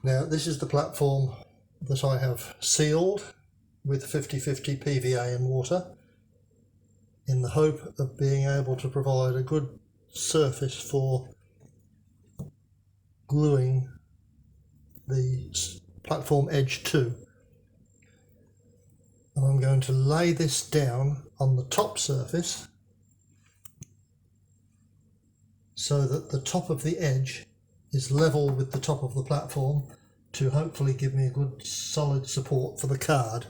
Now this is the platform that I have sealed with 50/50 PVA and water in the hope of being able to provide a good surface for gluing the platform edge to. And I'm going to lay this down on the top surface so that the top of the edge is level with the top of the platform to hopefully give me a good solid support for the card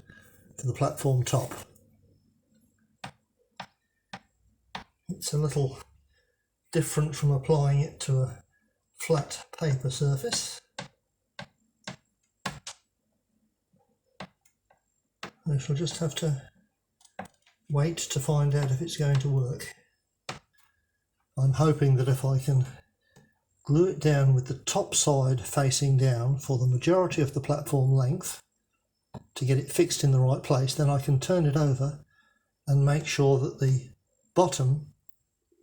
for the platform top. It's a little different from applying it to a flat paper surface. I shall just have to wait to find out if it's going to work. I'm hoping that if I can glue it down with the top side facing down for the majority of the platform length to get it fixed in the right place, then I can turn it over and make sure that the bottom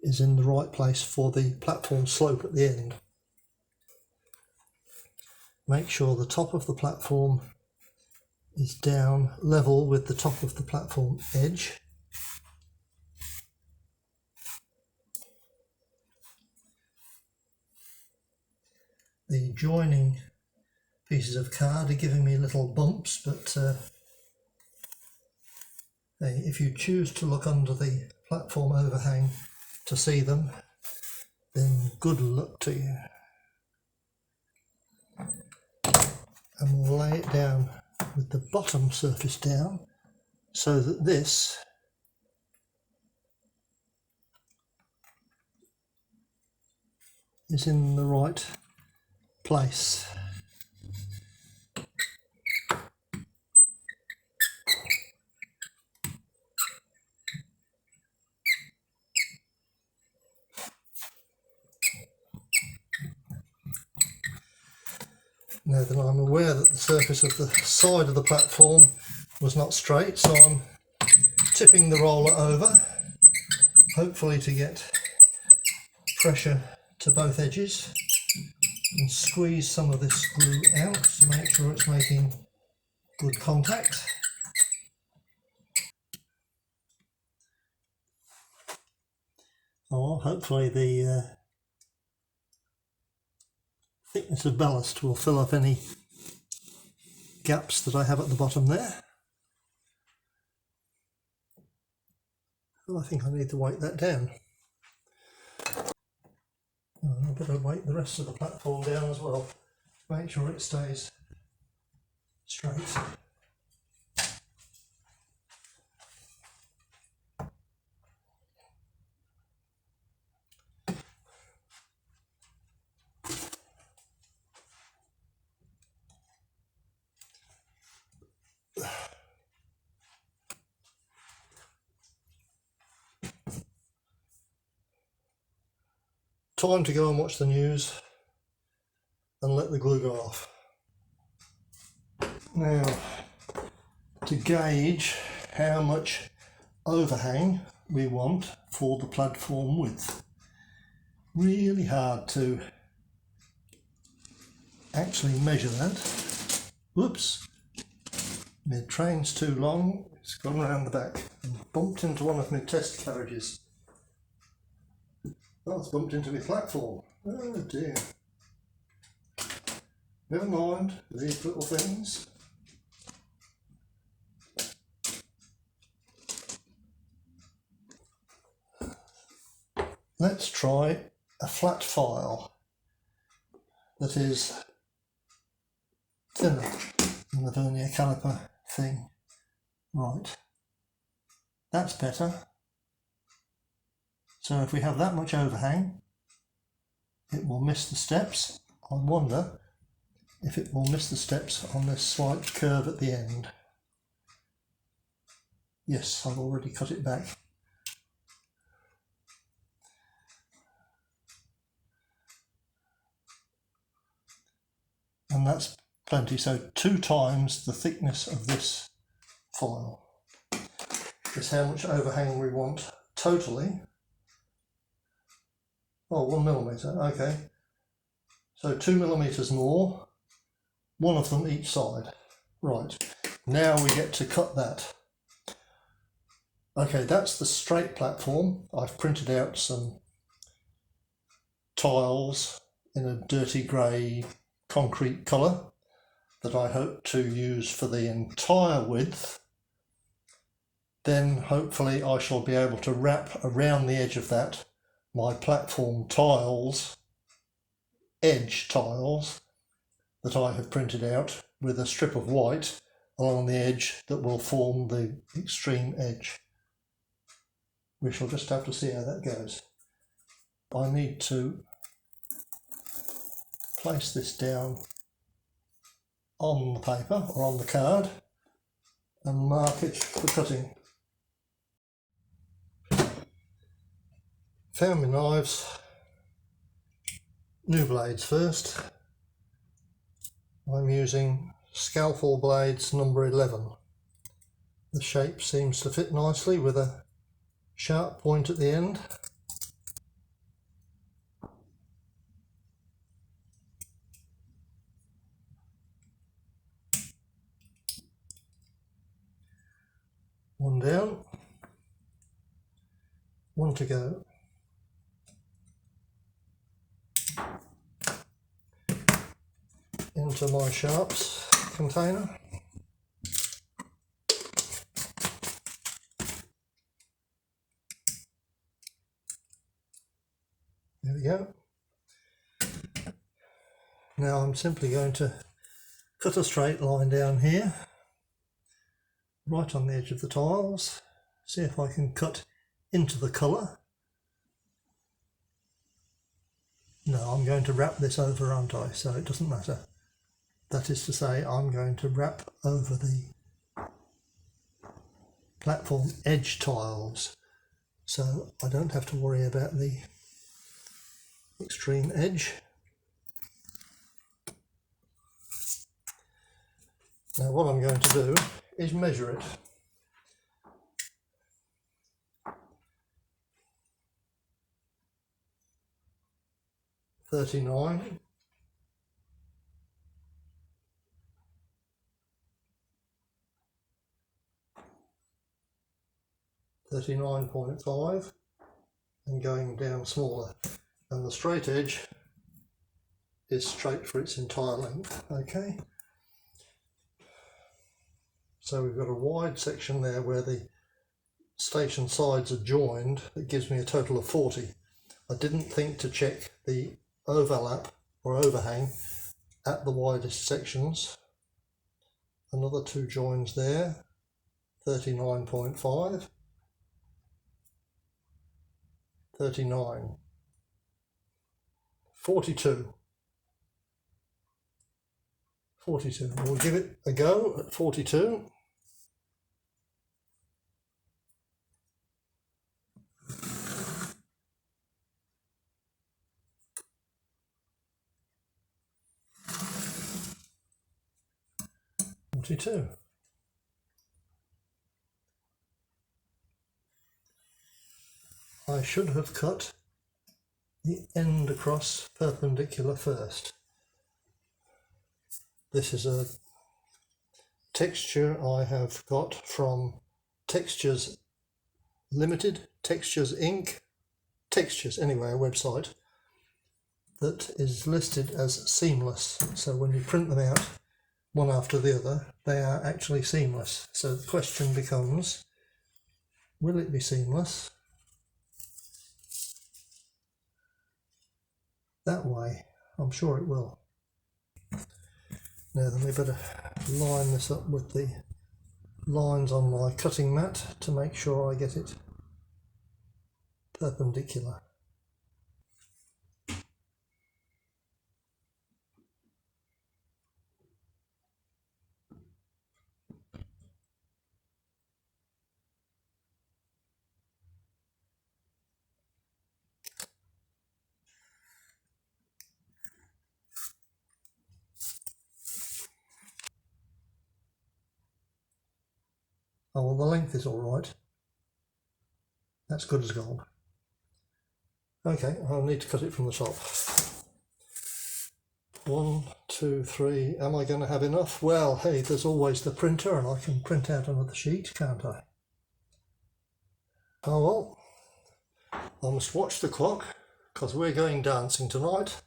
is in the right place for the platform slope at the end. Make sure the top of the platform is down level with the top of the platform edge. The joining pieces of card are giving me little bumps, but if you choose to look under the platform overhang to see them, then good luck to you. And we'll lay it down with the bottom surface down so that this is in the right place. Now that I'm aware that the surface of the side of the platform was not straight, so I'm tipping the roller over, hopefully to get pressure to both edges, and squeeze some of this glue out to make sure it's making good contact. Or hopefully the thickness of ballast will fill up any gaps that I have at the bottom there. Oh, I think I need to weight that down. I better weight the rest of the platform down as well, make sure it stays straight. Time to go and watch the news and let the glue go off. Now, to gauge how much overhang we want for the platform width, really hard to actually measure that. Whoops, my train's too long, it's gone around the back and bumped into one of my test carriages. Oh, it's bumped into my platform. Oh dear. Never mind these little things. Let's try a flat file that is thinner than the vernier caliper thing. Right, that's better. So if we have that much overhang, it will miss the steps. I wonder if it will miss the steps on this slight curve at the end. Yes, I've already cut it back. And that's plenty, so 2 times the thickness of this file is how much overhang we want totally. Oh, 1 millimetre, okay. So 2 millimetres more one of them each side. Right, now we get to cut that. Okay, that's the straight platform. I've printed out some tiles in a dirty grey concrete colour that I hope to use for the entire width. Then hopefully I shall be able to wrap around the edge of that my platform tiles, edge tiles, that I have printed out with a strip of white along the edge that will form the extreme edge. We shall just have to see how that goes. I need to place this down on the paper or on the card and mark it for cutting. Found my knives. New blades first. I'm using scalpel blades number 11. The shape seems to fit nicely with a sharp point at the end. One down, one to go. Into my sharps container. There we go. Now I'm simply going to cut a straight line down here, right on the edge of the tiles. See if I can cut into the colour. No, I'm going to wrap this over, aren't I? So it doesn't matter. That is to say, I'm going to wrap over the platform edge tiles, so I don't have to worry about the extreme edge. Now what I'm going to do is measure it. $39. 39.5 and going down smaller, and the straight edge is straight for its entire length. Okay, so we've got a wide section there where the station sides are joined. That gives me a total of 40. I didn't think to check the overlap or overhang at the widest sections. Another 2 joins there, 39.5, 39, 42, 42. We'll give it a go at 42. I should have cut the end across perpendicular first. This is a texture I have got from Textures Limited, Textures Inc. Textures, anyway, a website that is listed as seamless. So when you print them out one after the other, they are actually seamless. So the question becomes, will it be seamless that way? I'm sure it will. Now then, we better line this up with the lines on my cutting mat to make sure I get it perpendicular. Oh, well, the length is all right. That's good as gold. Okay, I'll need to cut it from the top. 1, 2, 2, 3. Am I going to have enough? Well, hey, there's always the printer, and I can print out another sheet, can't I? Oh well, I must watch the clock because we're going dancing tonight.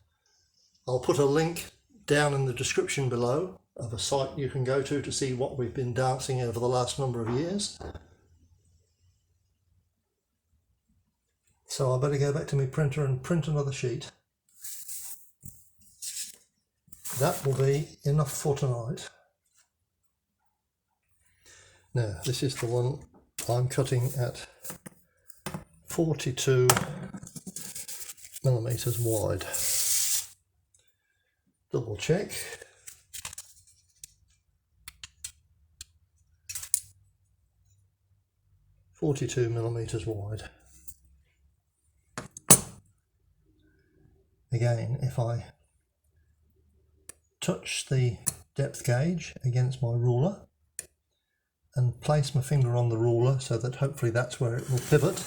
I'll put a link down in the description below of a site you can go to see what we've been dancing over the last number of years. So I better go back to my printer and print another sheet. That will be enough for tonight. Now, this is the one I'm cutting at 42 millimeters wide. Double check. .42 millimeters wide. Again, if I touch the depth gauge against my ruler and place my finger on the ruler so that hopefully that's where it will pivot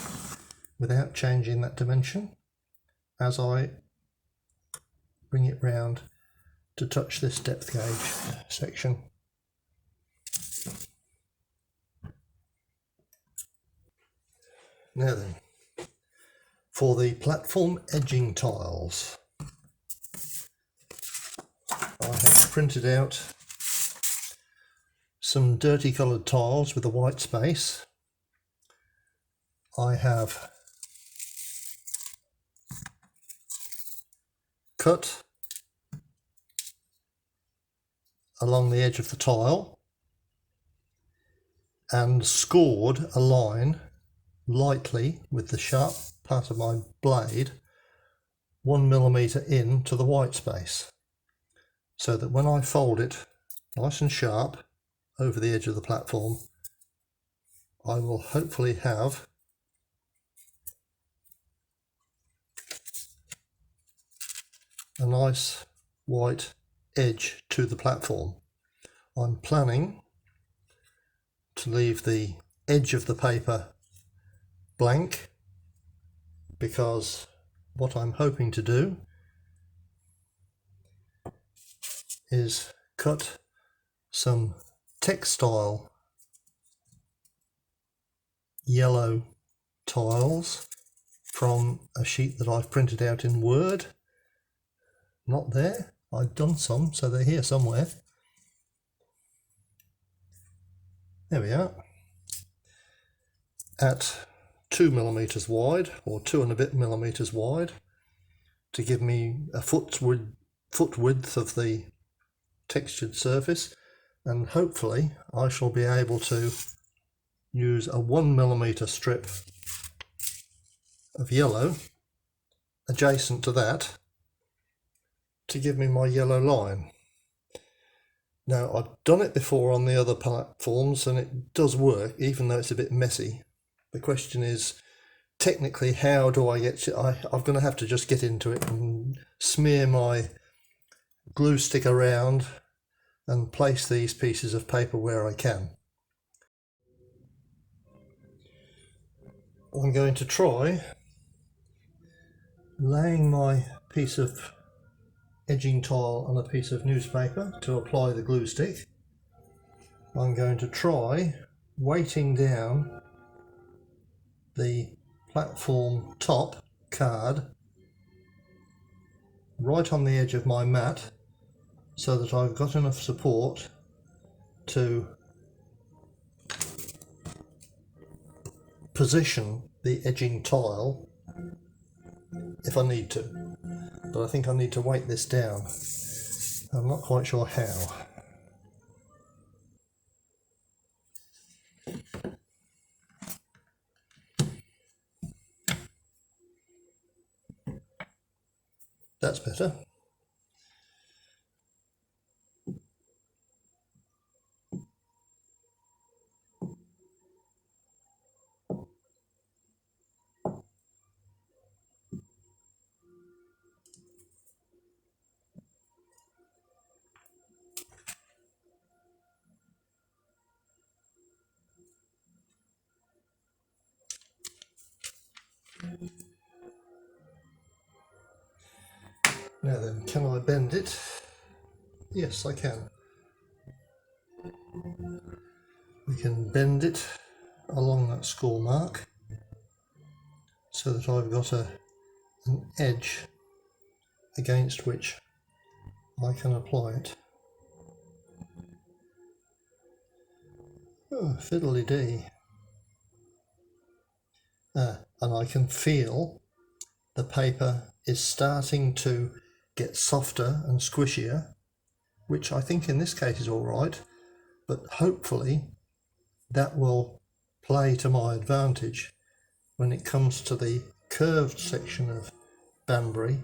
without changing that dimension as I bring it round to touch this depth gauge section. Now then, for the platform edging tiles, I have printed out some dirty coloured tiles with a white space. I have cut along the edge of the tile and scored a line lightly with the sharp part of my blade 1 millimeter into the white space, so that when I fold it nice and sharp over the edge of the platform, I will hopefully have a nice white edge to the platform. I'm planning to leave the edge of the paper blank because what I'm hoping to do is cut some textile yellow tiles from a sheet that I've printed out in Word. Not there, I've done some, so they're here somewhere. There we are. At 2 millimeters wide, or 2 and a bit millimeters wide, to give me a foot width of the textured surface, and hopefully I shall be able to use a 1 millimeter strip of yellow adjacent to that to give me my yellow line. Now, I've done it before on the other platforms and it does work, even though it's a bit messy. The question is, technically, how do I get I'm going to have to just get into it and smear my glue stick around and place these pieces of paper where I can. I'm going to try laying my piece of edging tile on a piece of newspaper to apply the glue stick. I'm going to try weighting down the platform top card right on the edge of my mat so that I've got enough support to position the edging tile if I need to, but I think I need to weight this down. I'm not quite sure how. That's better. Now then, can I bend it? Yes, I can. We can bend it along that score mark so that I've got an edge against which I can apply it. Oh, fiddly-dee. And I can feel the paper is starting to get softer and squishier, which I think in this case is all right, but hopefully that will play to my advantage when it comes to the curved section of Banbury,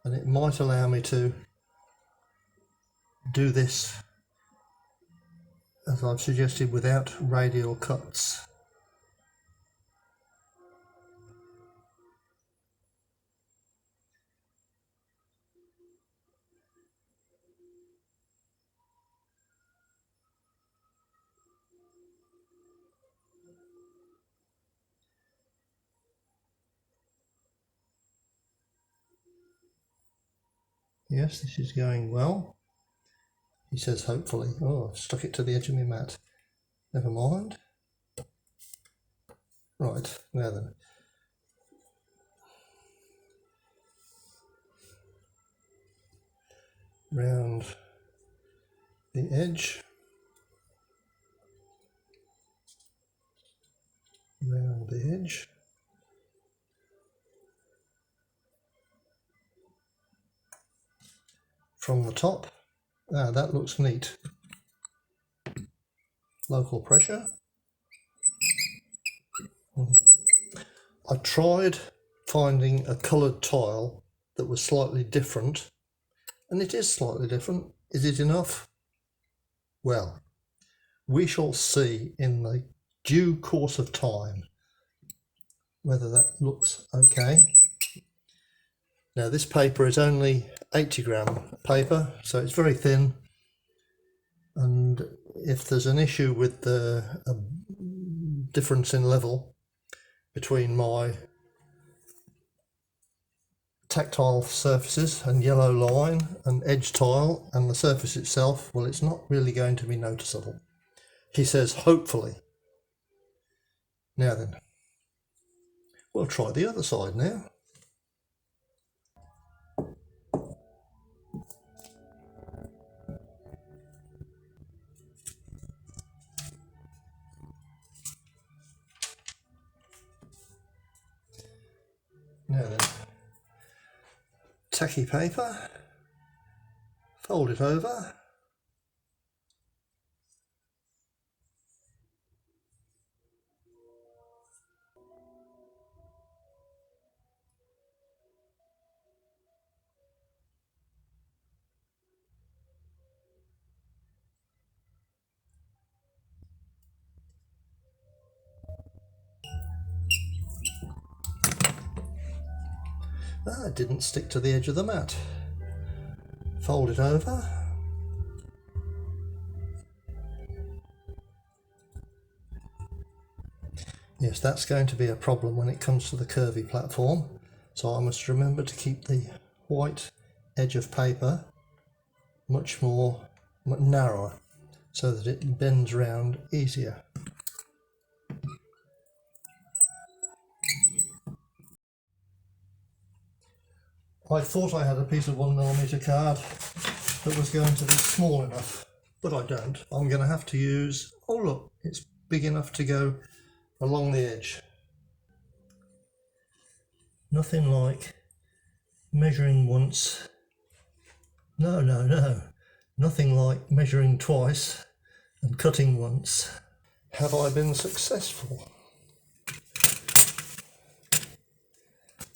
and it might allow me to do this, as I've suggested, without radial cuts. Yes, this is going well. He says hopefully. Oh, I've stuck it to the edge of my mat. Never mind. Right, now then. Round the edge. Round the edge. From the top. Ah, that looks neat. Local pressure. I tried finding a coloured tile that was slightly different, and it is slightly different. Is it enough? Well, we shall see in the due course of time whether that looks okay. Now this paper is only 80-gram paper, so it's very thin, and if there's an issue with the difference in level between my tactile surfaces and yellow line and edge tile and the surface itself, well, it's not really going to be noticeable. He says hopefully. Now then, we'll try the other side now. Now then, tacky paper, fold it over, it didn't stick to the edge of the mat. Fold it over. Yes, that's going to be a problem when it comes to the curvy platform. So I must remember to keep the white edge of paper much narrower so that it bends round easier. I thought I had a piece of 1mm card that was going to be small enough, but I don't. I'm going to have to use, oh look, it's big enough to go along the edge. Nothing like measuring once. No. Nothing like measuring twice and cutting once. Have I been successful?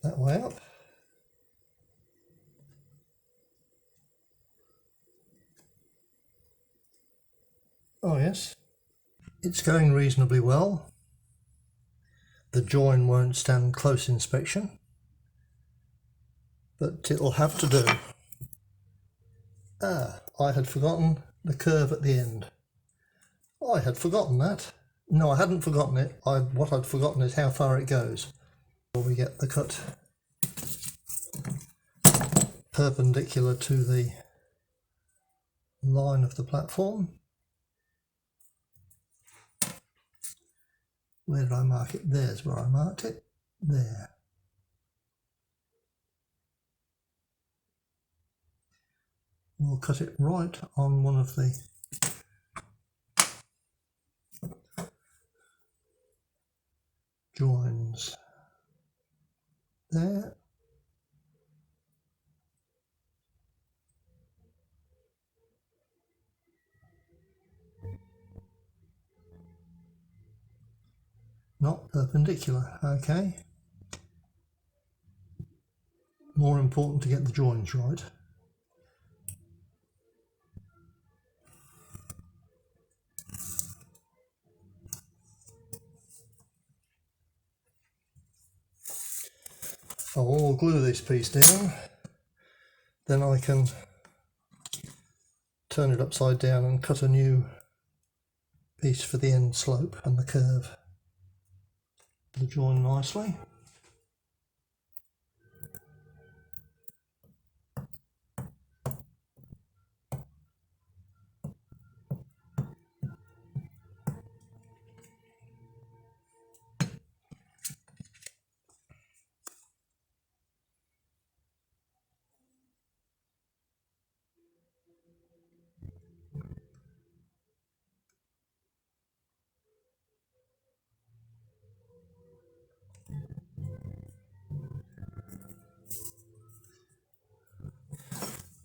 That way up. Oh yes, it's going reasonably well. The join won't stand close inspection, but it'll have to do. I had forgotten the curve at the end. I had forgotten that. No, I hadn't forgotten it. What I'd forgotten is how far it goes. We get the cut perpendicular to the line of the platform. Where did I mark it? There's where I marked it. There. We'll cut it right on one of the joins there. Not perpendicular, okay. More important to get the joins right. I will glue this piece down, then I can turn it upside down and cut a new piece for the end slope and the curve. The join nicely.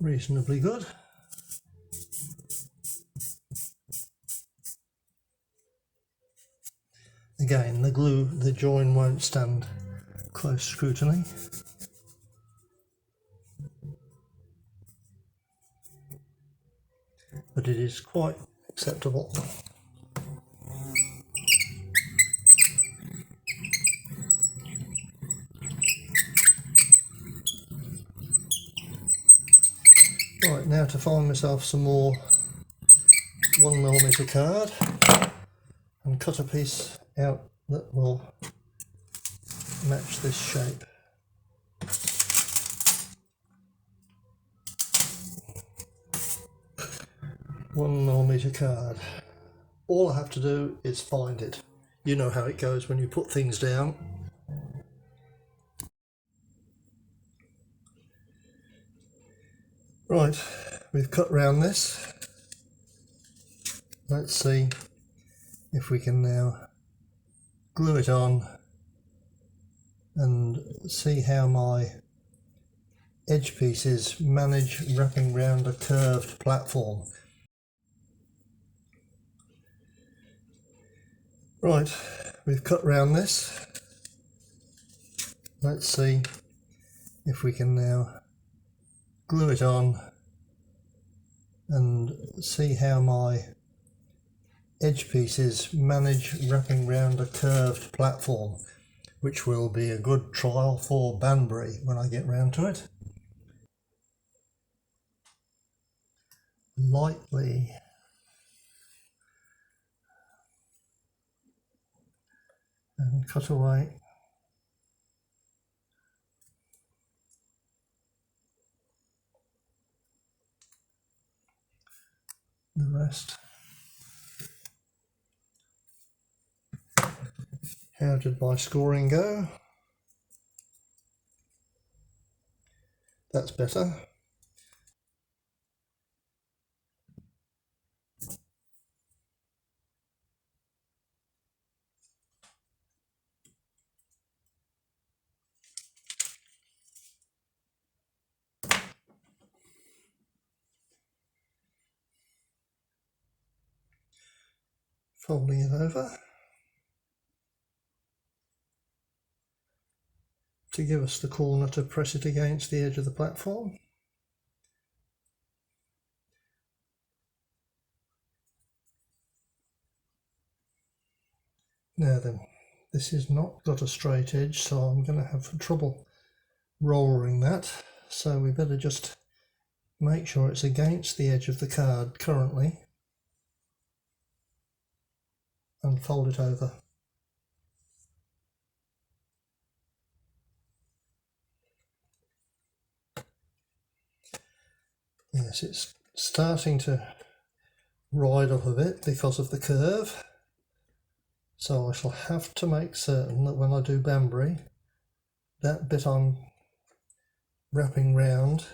Reasonably good. Again, the join won't stand close scrutiny. But it is quite acceptable. Right, now to find myself some more 1mm card and cut a piece out that will match this shape. One millimetre card. All I have to do is find it. You know how it goes when you put things down. Right, we've cut round this. Let's see if we can now glue it on and see how my edge pieces manage wrapping round a curved platform. Right, we've cut round this. Let's see if we can now glue it on and see how my edge pieces manage wrapping round a curved platform, which will be a good trial for Banbury when I get round to it. Lightly and cut away the rest. How did my scoring go? That's better. Folding it over to give us the corner to press it against the edge of the platform. Now then, this has not got a straight edge, so I'm going to have trouble rollering that, so we better just make sure it's against the edge of the card currently and fold it over. Yes, it's starting to ride up a bit because of the curve, so I shall have to make certain that when I do Banbury, that bit I'm wrapping round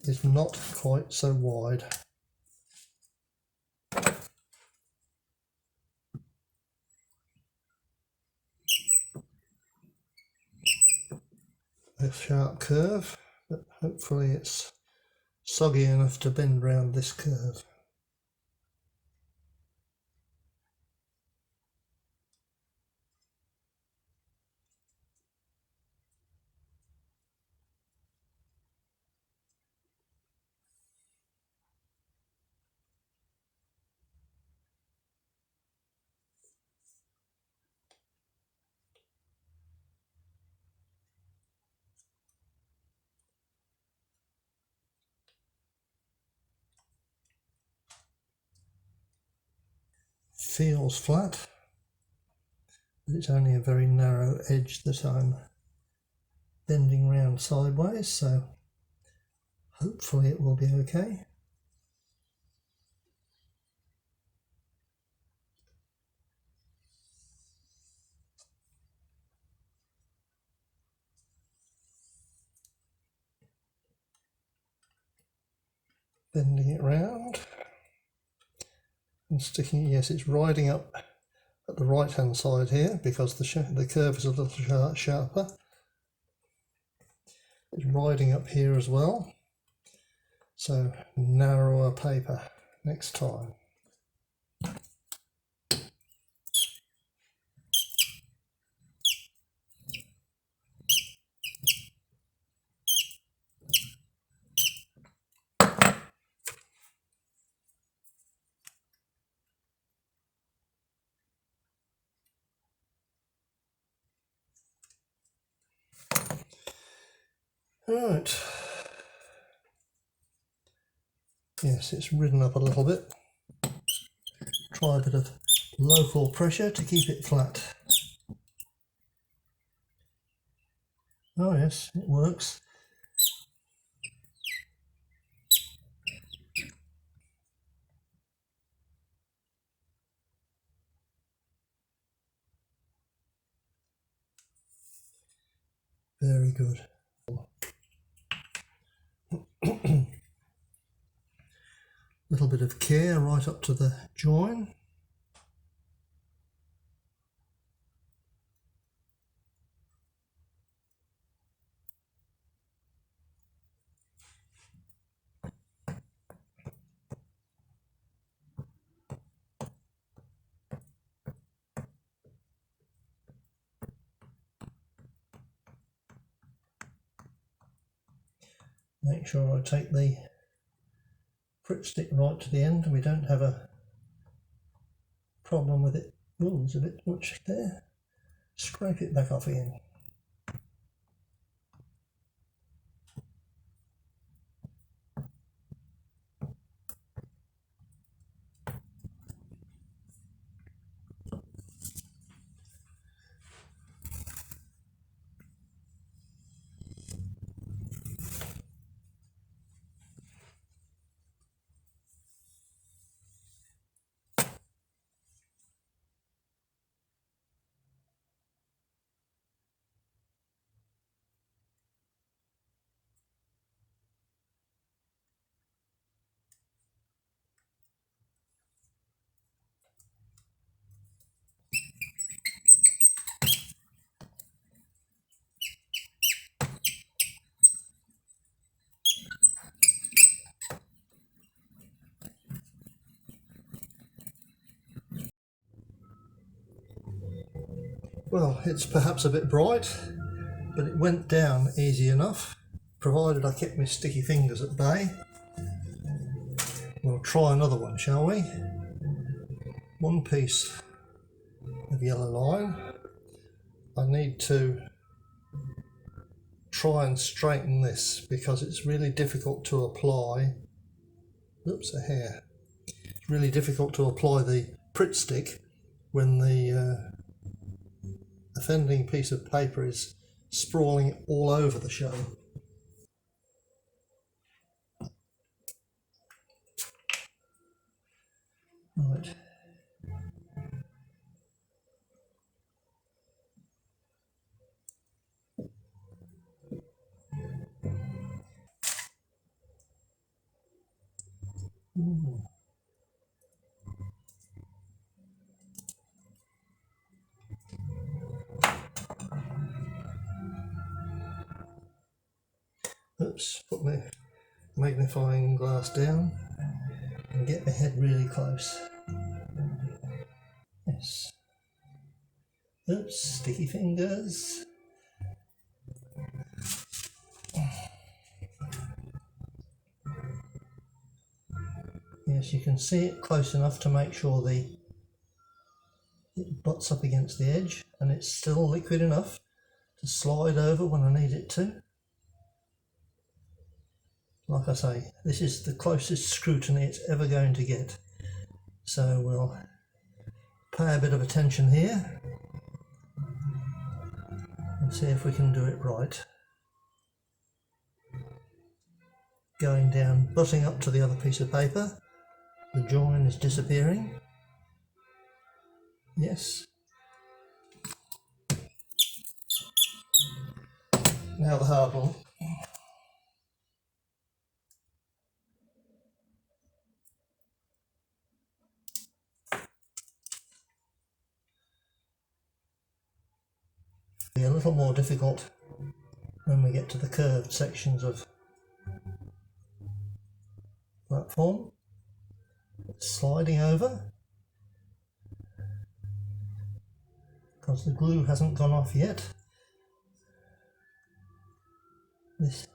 is not quite so wide. A sharp curve, but hopefully it's soggy enough to bend round this curve. Feels flat, but it's only a very narrow edge that I'm bending round sideways, so hopefully it will be okay. Bending it round and sticking, yes, it's riding up at the right hand side here because the curve is a little sharper. It's riding up here as well, so narrower paper next time. Right, yes, it's ridden up a little bit. Try a bit of local pressure to keep it flat. Oh yes, it works. Very good. Little bit of care right up to the join. Make sure I take the Pritt stick right to the end and we don't have a problem with it. Oh, there's a bit much there. Scrape it back off again. Well, it's perhaps a bit bright, but it went down easy enough, provided I kept my sticky fingers at bay. We'll try another one, shall we? One piece of yellow line. I need to try and straighten this because it's really difficult to apply. Oops, a hair. It's really difficult to apply the Pritt stick when the offending piece of paper is sprawling all over the show. Oops, put my magnifying glass down and get my head really close. Yes. Oops, sticky fingers. Yes, you can see it close enough to make sure it butts up against the edge, and it's still liquid enough to slide over when I need it to. Like I say, this is the closest scrutiny it's ever going to get. So we'll pay a bit of attention here and see if we can do it right. Going down, butting up to the other piece of paper. The join is disappearing. Yes. Now the hard one. Be a little more difficult when we get to the curved sections of platform. It's sliding over because the glue hasn't gone off yet. This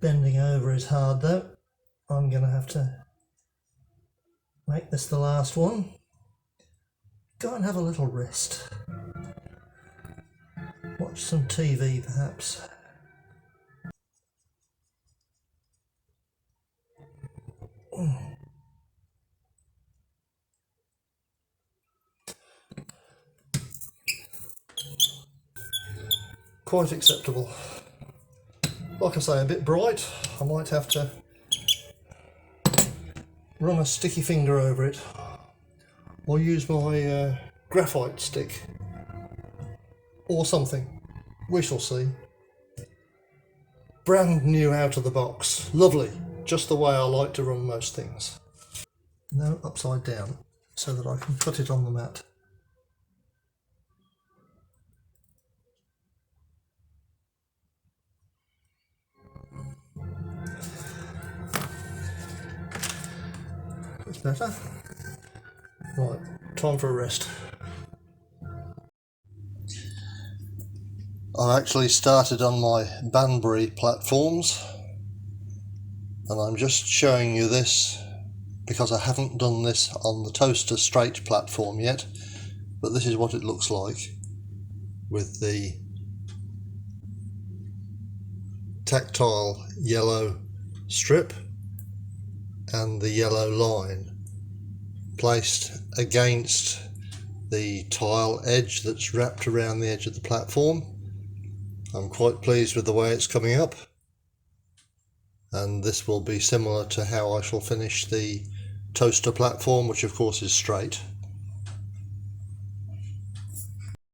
bending over is hard though. I'm going to have to make this the last one. Go and have a little rest. Watch some TV perhaps. Quite acceptable. Like I say, a bit bright. I might have to run a sticky finger over it or use my graphite stick or something. We shall see. Brand new out of the box. Lovely. Just the way I like to run most things. Now upside down so that I can put it on the mat. That's better. Right, time for a rest. I've actually started on my Banbury platforms, and I'm just showing you this because I haven't done this on the Towcester straight platform yet, but this is what it looks like with the tactile yellow strip and the yellow line placed against the tile edge that's wrapped around the edge of the platform. I'm quite pleased with the way it's coming up, and this will be similar to how I shall finish the Towcester platform, which of course is straight.